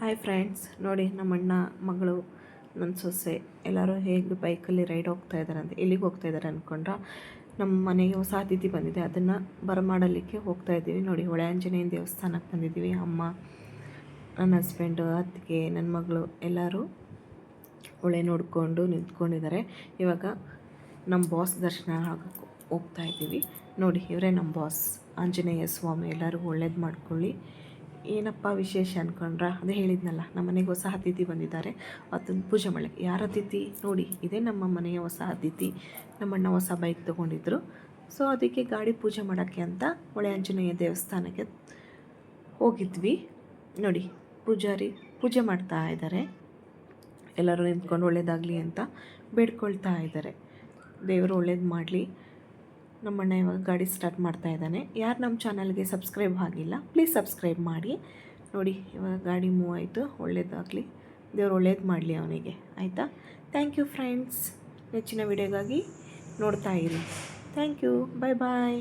Hi friends, ನೋಡಿ ನಮ್ಮ ಅಣ್ಣ ಮಗಳು ನನ್ನ ಸೊಸೆ ಎಲ್ಲರೂ ಹೇಗೆ ಬೈಕಲ್ಲಿ ರೈಡ್ ಹೋಗ್ತಾ ಇದ್ದಾರೆ ಅಂತ ಎಲ್ಲಿಗೆ ಹೋಗ್ತಾ ಇದ್ದಾರೆ ಅಂದ್ಕೊಂಡ್ರೆ ನಮ್ಮ ಮನೆಗೆ ಹೊಸ ಅತಿಥಿ ಬಂದಿದೆ, ಅದನ್ನು ಬರಮಾಡಲಿಕ್ಕೆ ಹೋಗ್ತಾ ಇದ್ದೀವಿ. ನೋಡಿ, ಹೊಳೆ ಆಂಜನೇಯನ ದೇವಸ್ಥಾನಕ್ಕೆ ಬಂದಿದ್ದೀವಿ. ಅಮ್ಮ, ನನ್ನ ಹಸ್ಬೆಂಡು, ಅತ್ತಿಗೆ, ನನ್ನ ಮಗಳು ಎಲ್ಲರೂ ಹೊಳೆ ನೋಡಿಕೊಂಡು ನಿಂತ್ಕೊಂಡಿದ್ದಾರೆ. ಇವಾಗ ನಮ್ಮ ಬಾಸ್ ದರ್ಶನ ಆಗೋಕ್ಕೆ ಹೋಗ್ತಾ ಇದ್ದೀವಿ. ನೋಡಿ, ಇವರೇ ನಮ್ಮ ಬಾಸ್ ಆಂಜನೇಯ ಸ್ವಾಮಿ. ಎಲ್ಲರಿಗೂ ಒಳ್ಳೇದು ಮಾಡ್ಕೊಳ್ಳಿ. ಏನಪ್ಪ ವಿಶೇಷ ಅಂದ್ಕೊಂಡ್ರೆ ಅದೇ ಹೇಳಿದ್ನಲ್ಲ, ನಮ್ಮ ಮನೆಗೆ ಹೊಸ ಅತಿಥಿ ಬಂದಿದ್ದಾರೆ, ಅದನ್ನು ಪೂಜೆ ಮಾಡಲಿಕ್ಕೆ. ಯಾರ ಅತಿಥಿ ನೋಡಿ, ಇದೇ ನಮ್ಮ ಮನೆಯ ಹೊಸ ಅತಿಥಿ. ನಮ್ಮಣ್ಣ ಹೊಸ ಬೈಕ್ ತೊಗೊಂಡಿದ್ರು, ಸೊ ಅದಕ್ಕೆ ಗಾಡಿ ಪೂಜೆ ಮಾಡೋಕ್ಕೆ ಅಂತ ಹೊಳೆ ಆಂಜನೇಯ ದೇವಸ್ಥಾನಕ್ಕೆ ಹೋಗಿದ್ವಿ. ನೋಡಿ, ಪೂಜಾರಿ ಪೂಜೆ ಮಾಡ್ತಾ ಇದ್ದಾರೆ. ಎಲ್ಲರೂ ನಿಂತ್ಕೊಂಡು ಒಳ್ಳೇದಾಗಲಿ ಅಂತ ಬೇಡ್ಕೊಳ್ತಾ ಇದ್ದಾರೆ. ದೇವರು ಒಳ್ಳೇದು ಮಾಡಲಿ. ನಮ್ಮಣ್ಣ ಇವಾಗ ಗಾಡಿ ಸ್ಟಾರ್ಟ್ ಮಾಡ್ತಾ ಇದ್ದಾನೆ. ಯಾರು ನಮ್ಮ ಚಾನಲ್ಗೆ ಸಬ್ಸ್ಕ್ರೈಬ್ ಆಗಿಲ್ಲ, ಪ್ಲೀಸ್ ಸಬ್ಸ್ಕ್ರೈಬ್ ಮಾಡಿ. ನೋಡಿ, ಇವಾಗ ಗಾಡಿ ಮೂವ್ ಆಯಿತು. ಒಳ್ಳೇದಾಗಲಿ, ದೇವ್ರು ಒಳ್ಳೇದು ಮಾಡಲಿ ಅವನಿಗೆ, ಆಯಿತಾ? Thank you friends. ಹೆಚ್ಚಿನ ವಿಡಿಯೋಗಾಗಿ ನೋಡ್ತಾ ಇರಿ. Thank you. Bye bye.